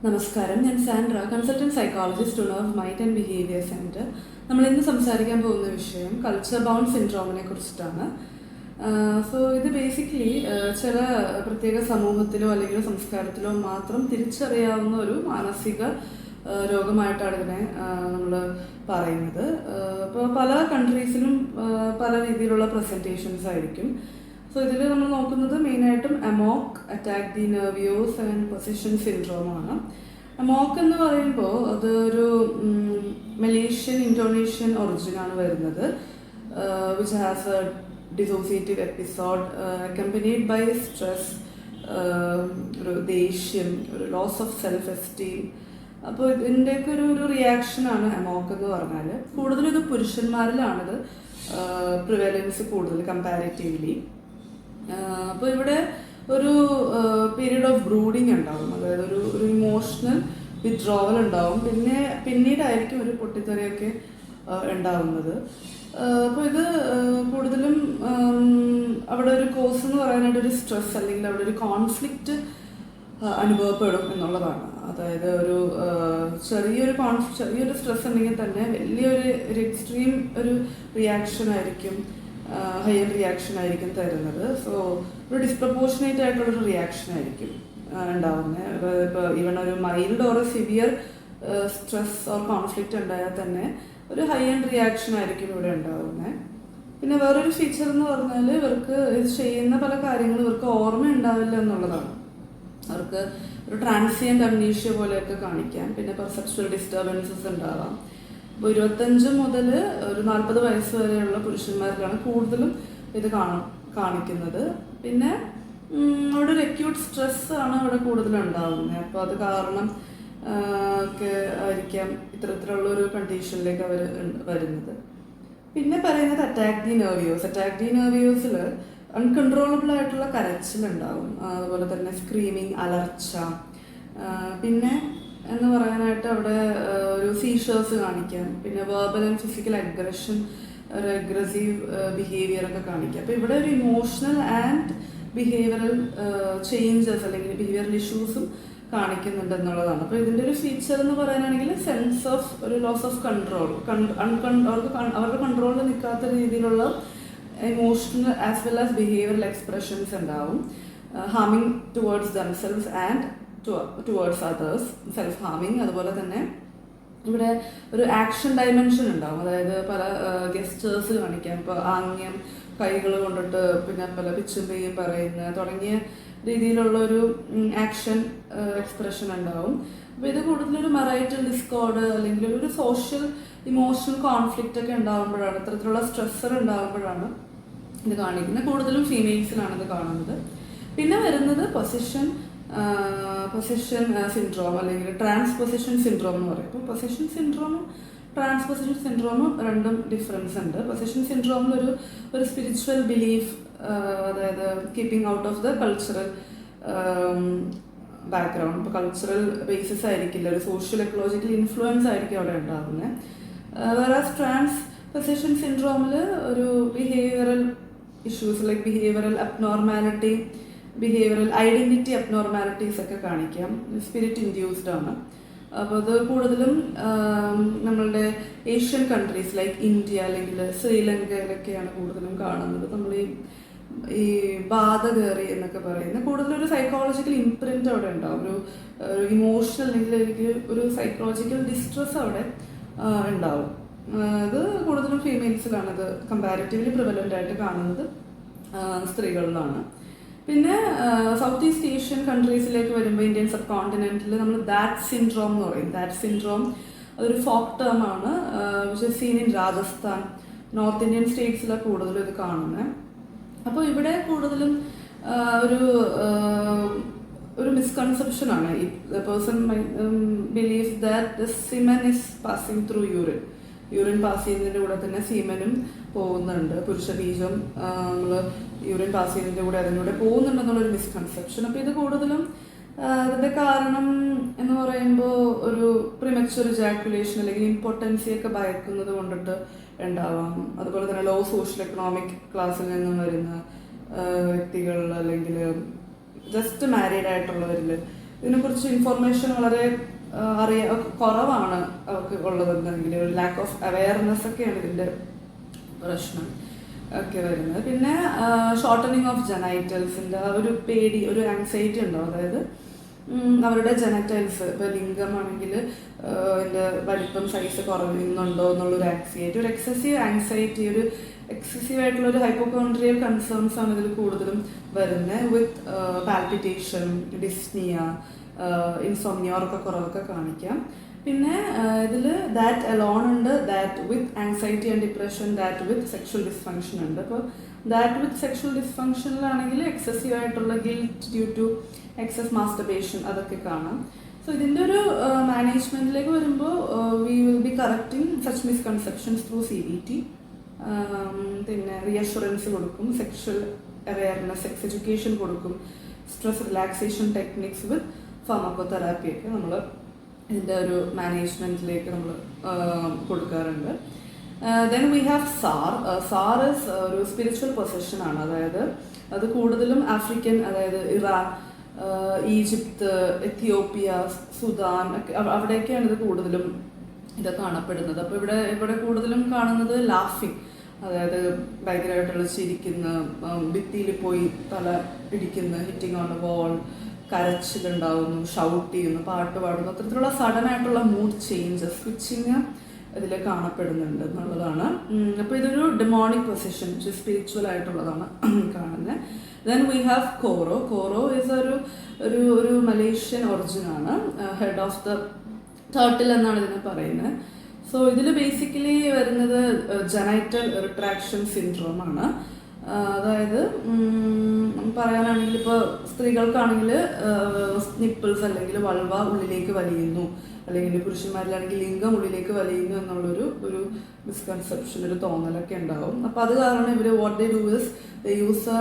നമസ്കാരം, ഞാൻ Sandra, consultant psychologist of mind and behaviour centre. നമ്മൾ ഇന്ന് സംസാരിക്കാൻ പോകുന്ന വിഷയം കൾച്ചർ ബൗണ്ട് സിൻഡ്രോമിനെ കുറിച്ചിട്ടാണ്. ഇത് ബേസിക്കലി ചില പ്രത്യേക സമൂഹത്തിലോ അല്ലെങ്കിൽ സംസ്കാരത്തിലോ മാത്രം തിരിച്ചറിയാവുന്ന ഒരു മാനസിക രോഗമായിട്ടാണ് ഇതിനെ നമ്മൾ പറയുന്നത്. ഇപ്പോൾ പല കൺട്രീസിലും പല രീതിയിലുള്ള പ്രസൻറ്റേഷൻസ് ആയിരിക്കും. ഇതിൽ നമ്മൾ നോക്കുന്നത് മെയിനായിട്ടും amok, attack the nervios and possession സിൻഡ്രോമാണ്. അമോക് എന്ന് പറയുമ്പോൾ അതൊരു മലേഷ്യൻ ഇൻഡോനേഷ്യൻ ഒറിജിനാണ് വരുന്നത്, which has a dissociative episode accompanied by stress, ഒരു ദേഷ്യം, ഒരു ലോസ് ഓഫ് സെൽഫ് എസ്റ്റീം. അപ്പോൾ ഇതിൻ്റെയൊക്കെ ഒരു റിയാക്ഷനാണ് അമോക് എന്ന് പറഞ്ഞാൽ. കൂടുതലും ഇത് പുരുഷന്മാരിലാണിത് പ്രിവലൻസ് കൂടുതൽ കമ്പാരിറ്റീവ്ലി. അപ്പോൾ ഇവിടെ ഒരു പീരീഡ് ഓഫ് ബ്രൂഡിങ് ഉണ്ടാവും, അതായത് ഒരു ഇമോഷണൽ വിത്ഡ്രോവൽ ഉണ്ടാവും. പിന്നീടായിരിക്കും ഒരു പൊട്ടിത്തെറിയൊക്കെ ഉണ്ടാവുന്നത്. അപ്പോൾ ഇത് കൂടുതലും അവിടെ ഒരു കോസ് എന്ന് പറയാനായിട്ട് ഒരു സ്ട്രെസ് അല്ലെങ്കിൽ അവിടെ ഒരു കോൺഫ്ലിക്റ്റ് അനുഭവപ്പെടും എന്നുള്ളതാണ്. അതായത് ഒരു ചെറിയൊരു സ്ട്രെസ് ഉണ്ടെങ്കിൽ തന്നെ വലിയൊരു എക്സ്ട്രീം ഒരു റിയാക്ഷൻ ആയിരിക്കും, ഹയർ റിയാക്ഷൻ ആയിരിക്കും തരുന്നത്. ഒരു ഡിസ്പ്രപ്പോർഷനേറ്റ് ആയിട്ടുള്ളൊരു റിയാക്ഷൻ ആയിരിക്കും ഉണ്ടാവുന്നത്. ഇപ്പോൾ ഈവൺ ഒരു mild or severe stress or conflict ഉണ്ടായാൽ തന്നെ ഒരു ഹൈ എൻഡ് റിയാക്ഷൻ ആയിരിക്കും ഇവിടെ ഉണ്ടാവുന്നത്. പിന്നെ വേറൊരു ഫീച്ചർ എന്ന് പറഞ്ഞാൽ ഇവർക്ക് ഇത് ചെയ്യുന്ന പല കാര്യങ്ങളും ഇവർക്ക് ഓർമ്മ ഉണ്ടാവില്ല എന്നുള്ളതാണ്. അവർക്ക് ഒരു ട്രാൻസിയൻ്റ് അംനീഷ്യ പോലെയൊക്കെ കാണിക്കാം. പിന്നെ പെർസെപ്ച്വൽ ഡിസ്റ്റർബൻസസ് ഉണ്ടാവാം. ഇപ്പോൾ 25 മുതൽ ഒരു 40 വയസ്സ് വരെയുള്ള പുരുഷന്മാർക്കാണ് കൂടുതലും ഇത് കാണിക്കുന്നത്. പിന്നെ അവിടെ ഒരു അക്യൂട്ട് സ്ട്രെസ് ആണ് അവിടെ കൂടുതലുണ്ടാകുന്നത്. അപ്പോൾ അത് കാരണം ഒക്കെ ആയിരിക്കാം ഇത്തരത്തിലുള്ളൊരു കണ്ടീഷനിലേക്ക് അവർ വരുന്നത്. പിന്നെ പറയുന്നത് attack the nervios. Attack the നെർവിയോസിൽ അൺകൺട്രോളബിൾ ആയിട്ടുള്ള കരച്ചിലുണ്ടാവും, അതുപോലെ തന്നെ സ്ക്രീമിങ്, അലർച്ച. പിന്നെ എന്ന് പറയാനായിട്ട് അവിടെ ഒരു സീഷേഴ്സ് കാണിക്കാം. പിന്നെ വെർബൽ ആൻഡ് ഫിസിക്കൽ അഗ്രഷൻ, ഒരു അഗ്രസീവ് ബിഹേവിയർ ഒക്കെ കാണിക്കാം. അപ്പോൾ ഇവിടെ ഒരു ഇമോഷണൽ ആൻഡ് ബിഹേവിയറൽ ചേഞ്ചസ് അല്ലെങ്കിൽ ബിഹേവിയറൽ ഇഷ്യൂസും കാണിക്കുന്നുണ്ട് എന്നുള്ളതാണ്. അപ്പോൾ ഇതിൻ്റെ ഒരു ഫീച്ചർ എന്ന് പറയാനാണെങ്കിൽ സെൻസ് ഓഫ് ഒരു ലോസ് ഓഫ് കൺട്രോൾ, അവരുടെ കൺട്രോളിൽ നിൽക്കാത്ത രീതിയിലുള്ള emotional as well as behavioural expressions ഉണ്ടാവും. ഹാമിങ് towards themselves and towards others, self ഹാമിങ്. അതുപോലെ തന്നെ ഇവിടെ ഒരു ആക്ഷൻ ഡയമെൻഷൻ ഉണ്ടാവും, അതായത് പല ഗെസ്റ്റേഴ്സ് കാണിക്കാം. ഇപ്പോൾ ആംഗ്യം, കൈകൾ കൊണ്ടിട്ട്, പിന്നെ പല പിച്ചും പെയ്യും പറയുന്ന തുടങ്ങിയ രീതിയിലുള്ളൊരു ആക്ഷൻ എക്സ്പ്രഷൻ ഉണ്ടാവും. അപ്പോൾ ഇത് കൂടുതലൊരു മറൈറ്റൽ ഡിസ്കോർഡ് അല്ലെങ്കിൽ ഒരു സോഷ്യൽ ഇമോഷണൽ കോൺഫ്ലിക്റ്റ് ഒക്കെ ഉണ്ടാകുമ്പോഴാണ്, ഇത്തരത്തിലുള്ള സ്ട്രെസ്സർ ഉണ്ടാകുമ്പോഴാണ് ഇത് കാണിക്കുന്നത്. കൂടുതലും ഫീമെയിൽസിലാണ് ഇത് കാണുന്നത്. പിന്നെ വരുന്നത് പൊസിഷൻ സിൻഡ്രോം അല്ലെങ്കിൽ ട്രാൻസ്പൊസിഷൻ സിൻഡ്രോം എന്ന് പറയും. ഇപ്പോൾ പൊസിഷൻ സിൻഡ്രോമും ട്രാൻസ്പൊസിഷൻ സിൻഡ്രോമും രണ്ടും ഡിഫറൻസ് ഉണ്ട്. പൊസിഷൻ സിൻഡ്രോമിൽ ഒരു സ്പിരിച്വൽ ബിലീഫ്, അതായത് keeping out of the cultural background, ഇപ്പോൾ കൾച്ചറൽ ബേസിസ് ആയിരിക്കില്ല, ഒരു സോഷ്യൽ എക്കോളജിക്കൽ ഇൻഫ്ലുവൻസ് ആയിരിക്കും അവിടെ ഉണ്ടാകുന്നത്. വേറെ ട്രാൻസ്പൊസിഷൻ സിൻഡ്രോമിൽ ഒരു behavioural issues like behavioural abnormality, behavioural identity abnormalities ഒക്കെ കാണിക്കാം. സ്പിരിറ്റ് ഇൻഡ്യൂസ്ഡ് ആണ്. അപ്പോൾ അത് കൂടുതലും നമ്മളുടെ ഏഷ്യൻ കൺട്രീസ് ലൈക്ക് ഇന്ത്യ അല്ലെങ്കിൽ ശ്രീലങ്കയിലൊക്കെയാണ് കൂടുതലും കാണുന്നത്. നമ്മൾ ഈ ബാധ കയറി എന്നൊക്കെ പറയുന്നത് കൂടുതലൊരു സൈക്കോളജിക്കൽ ഇംപ്രിൻറ്റ് അവിടെ ഉണ്ടാവും, ഒരു ഇമോഷണൽ അല്ലെങ്കിൽ ഒരു സൈക്കോളജിക്കൽ ഡിസ്ട്രെസ് അവിടെ ഉണ്ടാവും. അത് കൂടുതലും ഫീമെയിൽസിലാണ് ഇത് കമ്പാരിറ്റീവ്ലി പ്രിവലൻ്റ് ആയിട്ട് കാണുന്നത്, സ്ത്രീകളിലാണ്. പിന്നെ സൗത്ത് ഈസ്റ്റ് ഏഷ്യൻ കൺട്രീസിലേക്ക് വരുമ്പോൾ ഇന്ത്യൻ സബ് കോണ്ടിനെൻറ്റിൽ നമ്മൾ ദാറ്റ് സിൻഡ്രോം എന്ന് പറയും. ദാറ്റ് സിൻഡ്രോം അതൊരു ഫോക്ക് ടേം ആണ്, which is seen in Rajasthan, north Indian സ്റ്റേറ്റ്സിലാണ് കൂടുതലും ഇത് കാണുന്നത്. അപ്പോൾ ഇവിടെ കൂടുതലും ഒരു മിസ്കൺസെപ്ഷനാണ്. The person believes that the semen is passing through urine pass ചെയ്യുന്നതിൻ്റെ കൂടെ തന്നെ സീമനും പോകുന്നുണ്ട്, പുരുഷ ബീജം നമ്മൾ യൂറിൻ പാസ് ചെയ്യുന്നതിൻ്റെ കൂടെ അതിലൂടെ പോകുന്നുണ്ടെന്നുള്ളൊരു മിസ്കൺസെപ്ഷൻ. അപ്പോൾ ഇത് കൂടുതലും അതിൻ്റെ കാരണം എന്ന് പറയുമ്പോൾ ഒരു പ്രിമച്വർ ഇജാക്കുലേഷൻ അല്ലെങ്കിൽ ഇമ്പോർട്ടൻസി ഒക്കെ ഭയക്കുന്നത് കൊണ്ടിട്ട് ഉണ്ടാവാം. അതുപോലെ തന്നെ ലോ സോഷ്യൽ എക്കണോമിക് ക്ലാസ്സിൽ നിന്നും വരുന്ന വ്യക്തികൾ അല്ലെങ്കിൽ ജസ്റ്റ് മാരീഡ് ആയിട്ടുള്ളവരിൽ ഇതിനെക്കുറിച്ച് ഇൻഫോർമേഷൻ വളരെ കുറവാണ് അവർക്ക് ഉള്ളതെന്നെങ്കിൽ ഒരു ലാക്ക് ഓഫ് അവയർനെസ് ഒക്കെയാണ് ഇതിൻ്റെ പ്രശ്നം ഒക്കെ വരുന്നത്. പിന്നെ ഷോർട്ടനിങ് ഓഫ് ജനൈറ്റൽസിൻ്റെ ഒരു പേടി, ഒരു ആങ്സൈറ്റി ഉണ്ടാവും. അതായത് അവരുടെ ജനറ്റൈൽസ്, ഇപ്പോൾ ലിംഗമാണെങ്കിൽ അതിൻ്റെ വലിപ്പം സൈസ് കുറയുന്നുണ്ടോ എന്നുള്ളൊരു ആങ്സൈറ്റി, ഒരു എക്സസീവ് ആങ്സൈറ്റി, ഒരു എക്സസീവ് ആയിട്ടുള്ള ഒരു ഹൈപ്പോകോൺട്രിയൽ കൺസേൺസ് ആണ് ഇതിൽ കൂടുതലും വരുന്നത്. വിത്ത് പാൽപിറ്റേഷൻ, ഡിസ്നിയ, ഇൻസോംനിയ, ഉറക്കക്കുറവൊക്കെ കാണിക്കാം. പിന്നെ ഇതിൽ ദാറ്റ് അലോൺ ഉണ്ട്, dhat with anxiety and depression, dhat with sexual dysfunction ഉണ്ട്. അപ്പോൾ ദാറ്റ് വിത്ത് സെക്ഷൽ ഡിസ്ഫങ്ഷനിലാണെങ്കിൽ എക്സസീവ് ആയിട്ടുള്ള guilt due to excess masturbation അതൊക്കെ കാണാം. സോ ഇതിൻ്റെ ഒരു മാനേജ്മെൻറ്റിലേക്ക് വരുമ്പോൾ we will be correcting such misconceptions through CBT. പിന്നെ റിയഷുറൻസ് കൊടുക്കും, സെക്ഷൽ അവെയർനെസ്, സെക്സ് എഡ്യൂക്കേഷൻ കൊടുക്കും, സ്ട്രെസ് റിലാക്സേഷൻ ടെക്നിക്സ് വിത്ത് ഫാർമക്കോതെറാപ്പിയൊക്കെ നമ്മൾ ഇതിൻ്റെ ഒരു മാനേജ്മെൻറ്റിലേക്ക് നമ്മൾ കൊടുക്കാറുണ്ട്. Then we have sir. Sir is ഒരു സ്പിരിച്വൽ പൊസഷനാണ്. അതായത് അത് കൂടുതലും ആഫ്രിക്കൻ, അതായത് ഇറാൻ, ഈജിപ്ത്, എത്യോപ്യ, സുഡാൻ ഒക്കെ അവിടെയൊക്കെയാണ് ഇത് കൂടുതലും ഇത് കാണപ്പെടുന്നത്. അപ്പോൾ ഇവിടെ കൂടുതലും കാണുന്നത് ലാഫിങ്, അതായത് ഭയങ്കരമായിട്ടുള്ള ചിരിക്കുന്ന, ഭിത്തിയിൽ പോയി തല ഇടിക്കുന്ന, ഹിറ്റിംഗ് ഓൺ ദ വാൾ, കരച്ചിലുണ്ടാവുന്നു, ഷൗട്ട് ചെയ്യുന്നു, പാട്ട് പാടുന്നു, അത്തരത്തിലുള്ള സഡൻ ആയിട്ടുള്ള മൂഡ് ചേഞ്ചസ്, സ്വിച്ചിങ് ഇതിൽ കാണപ്പെടുന്നുണ്ട് എന്നുള്ളതാണ്. അപ്പോൾ ഇതൊരു ഡെമോണിക് പൊസിഷൻ, സ്പിരിച്വൽ ആയിട്ടുള്ളതാണ് കാണുന്നത്. Then we have koro. Koro is ഒരു മലേഷ്യൻ ഒറിജിനാണ്. ഹെഡ് ഓഫ് ദ ടേർട്ടിൽ എന്നാണ് ഇതിനെ പറയുന്നത്. സോ ഇതിൽ ബേസിക്കലി വരുന്നത് ജനൈറ്റൽ റിട്രാക്ഷൻ സിൻഡ്രോം ആണ്. അതായത് പറയാനാണെങ്കിൽ ഇപ്പോൾ സ്ത്രീകൾക്കാണെങ്കിൽ നിപ്പിൾസ് അല്ലെങ്കിൽ വൾവ ഉള്ളിലേക്ക് വലിയുന്നു, അല്ലെങ്കിൽ പുരുഷന്മാരിലാണെങ്കിൽ ലിംഗം ഉള്ളിലേക്ക് വലിയുന്നു എന്നുള്ളൊരു മിസ്കൺസെപ്ഷൻ, ഒരു തോന്നലൊക്കെ ഉണ്ടാവും. അപ്പോൾ അത് കാരണം ഇവർ what they do is they use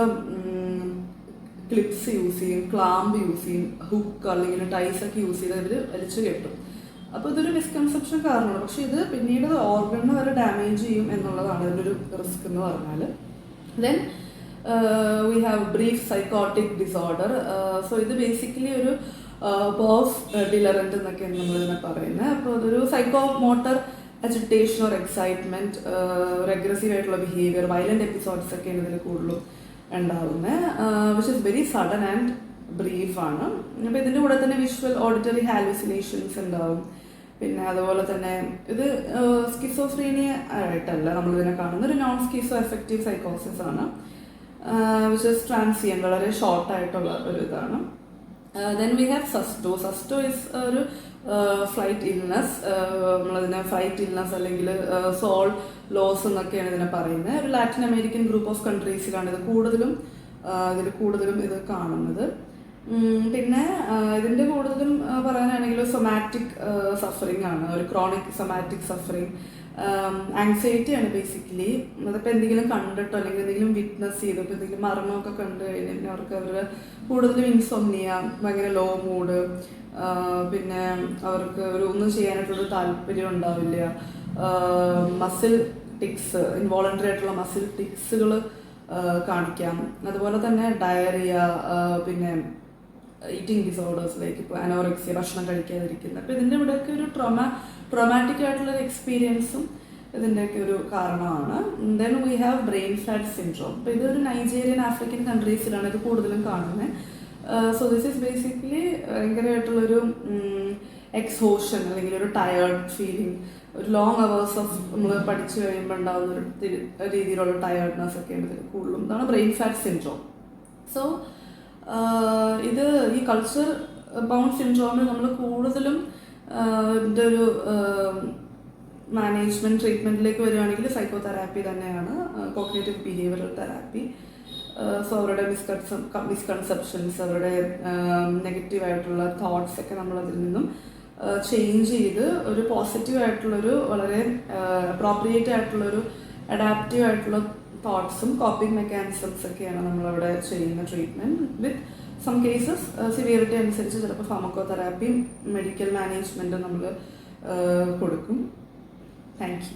clips use ചെയ്യും, ക്ലാമ്പ് യൂസ് ചെയ്യും, ഹുക്ക് അല്ലെങ്കിൽ ടൈസ് ഒക്കെ യൂസ് ചെയ്ത് ഇവർ വലിച്ചു കെട്ടും. അപ്പോൾ ഇതൊരു മിസ്കൺസെപ്ഷൻ കാരണമാണ്. പക്ഷെ ഇത് പിന്നീട് ഓർഗണിന് വരെ ഡാമേജ് ചെയ്യും എന്നുള്ളതാണ് ഇതിൻ്റെ ഒരു റിസ്ക് എന്ന് പറഞ്ഞാൽ. Then we have brief psychotic disorder. So ഇത് ബേസിക്കലി ഒരു പോസ് ഡിലറൻറ്റ് എന്നൊക്കെയാണ് നമ്മളിതിനെ പറയുന്നത്. അപ്പോൾ അതൊരു psychomotor agitation or excitement, ഒരു അഗ്രസീവ് ആയിട്ടുള്ള ബിഹേവിയർ, വയലൻറ്റ് എപ്പിസോഡ്സ് ഒക്കെയാണ് ഇതിൽ കൂടുതലും ഉണ്ടാകുന്നത്, which is very sudden and ബ്രീഫാണ്. അപ്പോൾ ഇതിൻ്റെ കൂടെ തന്നെ വിഷ്വൽ ഓഡിറ്ററി ഹാലുസിനേഷൻസ് ഉണ്ടാവും. പിന്നെ അതുപോലെ തന്നെ ഇത് സ്കിസോഫ്രീനിയ ആയിട്ടല്ല നമ്മളിതിനെ കാണുന്ന ഒരു നോൺ സ്കിസോ എഫക്റ്റീവ് സൈക്കോസിസ് ആണ്, വിച്ച് ഇസ് ട്രാൻസിയൻ, വളരെ ഷോർട്ടായിട്ടുള്ള ഒരു ഇതാണ്. Then we have susto. Susto is ഒരു ഫ്ലൈറ്റ് ഇൽനെസ്. നമ്മളതിനെ ഫ്ലൈറ്റ് ഇൽനെസ് അല്ലെങ്കിൽ സോൾ ലോസ് എന്നൊക്കെയാണ് ഇതിനെ പറയുന്നത്. ഒരു ലാറ്റിൻ അമേരിക്കൻ ഗ്രൂപ്പ് ഓഫ് കൺട്രീസിലാണ് ഇത് കൂടുതലും ഇത് കാണുന്നത്. പിന്നെ ഇതിൻ്റെ കൂടുതലും പറയാനാണെങ്കിൽ സൊമാറ്റിക് സഫറിങ് ആണ്, ഒരു ക്രോണിക് സൊമാറ്റിക് സഫറിങ്, ആങ്സൈറ്റിയാണ് ബേസിക്കലി. അതിപ്പോൾ എന്തെങ്കിലും കണ്ടിട്ടോ അല്ലെങ്കിൽ എന്തെങ്കിലും വിറ്റ്നസ് ചെയ്തോ, ഇപ്പോൾ എന്തെങ്കിലും മരണമൊക്കെ കണ്ടു കഴിഞ്ഞാൽ അവർക്ക് കൂടുതലും ഇൻസോംനിയ, ഭയങ്കര ലോ മൂഡ്, പിന്നെ അവർക്ക് ഒന്നും ചെയ്യാനായിട്ടൊരു താല്പര്യം ഉണ്ടാവില്ല, മസിൽ ടിക്സ്, ഇൻവോളണ്ടറി ആയിട്ടുള്ള മസിൽ ടിക്സുകൾ കാണിക്കാം. അതുപോലെ തന്നെ ഡയറിയ, പിന്നെ ഈറ്റിംഗ് ഡിസോർഡേഴ്സിലേക്ക് ഇപ്പോൾ അനോറക്സിയ, ഭക്ഷണം കഴിക്കാതിരിക്കുന്നത്. അപ്പോൾ ഇതിൻ്റെ ഇവിടെയൊക്കെ ഒരു ട്രോമാറ്റിക് ആയിട്ടുള്ളൊരു എക്സ്പീരിയൻസും ഇതിൻ്റെയൊക്കെ ഒരു കാരണമാണ്. Then we have brain fag syndrome. അപ്പോൾ ഇതൊരു നൈജീരിയൻ, ആഫ്രിക്കൻ കൺട്രീസിലാണ് ഇത് കൂടുതലും കാണുന്നത്. സോ ദിസ് ഈസ് ബേസിക്കലി ഭയങ്കരമായിട്ടുള്ളൊരു എക്സോഷൻ അല്ലെങ്കിൽ ഒരു ടയേർഡ് ഫീലിംഗ്, ഒരു ലോങ് അവേഴ്സ് ഓഫ് നമ്മൾ പഠിച്ചു കഴിയുമ്പോൾ ഉണ്ടാകുന്ന ഒരു രീതിയിലുള്ള ടയേർഡ്നെസ് ഒക്കെയാണ് ഇതിൽ കൂടുതലും. ഇതാണ് ബ്രെയിൻ ഫാറ്റ് സിൻഡ്രോം. സോ ഇത് ഈ കൾച്ചർ ബൗണ്ട് സിൻഡ്രോമിൽ നമ്മൾ കൂടുതലും ഇതിൻ്റെ ഒരു മാനേജ്മെൻറ്റ് ട്രീറ്റ്മെൻറ്റിലേക്ക് വരികയാണെങ്കിൽ സൈക്കോതെറാപ്പി തന്നെയാണ്, കോഗ്നിറ്റീവ് ബിഹേവിയറൽ തെറാപ്പി. സോ അവരുടെ മിസ്കൺസെപ്ഷൻസ്, അവരുടെ നെഗറ്റീവായിട്ടുള്ള തോട്ട്സ് ഒക്കെ നമ്മളതിൽ നിന്നും ചേഞ്ച് ചെയ്ത് ഒരു പോസിറ്റീവായിട്ടുള്ളൊരു വളരെ അപ്രോപ്രിയേറ്റ് ആയിട്ടുള്ളൊരു അഡാപ്റ്റീവ് ആയിട്ടുള്ള തോട്ട്സും കോപ്പിംഗ് മെക്കാനിസംസ് ഒക്കെയാണ് നമ്മളവിടെ ചെയ്യുന്ന treatment. With some cases severity അനുസരിച്ച് ചിലപ്പോൾ ഫാർമക്കോതെറാപ്പിയും മെഡിക്കൽ മാനേജ്മെൻറ്റും നമ്മൾ കൊടുക്കും. Thank U.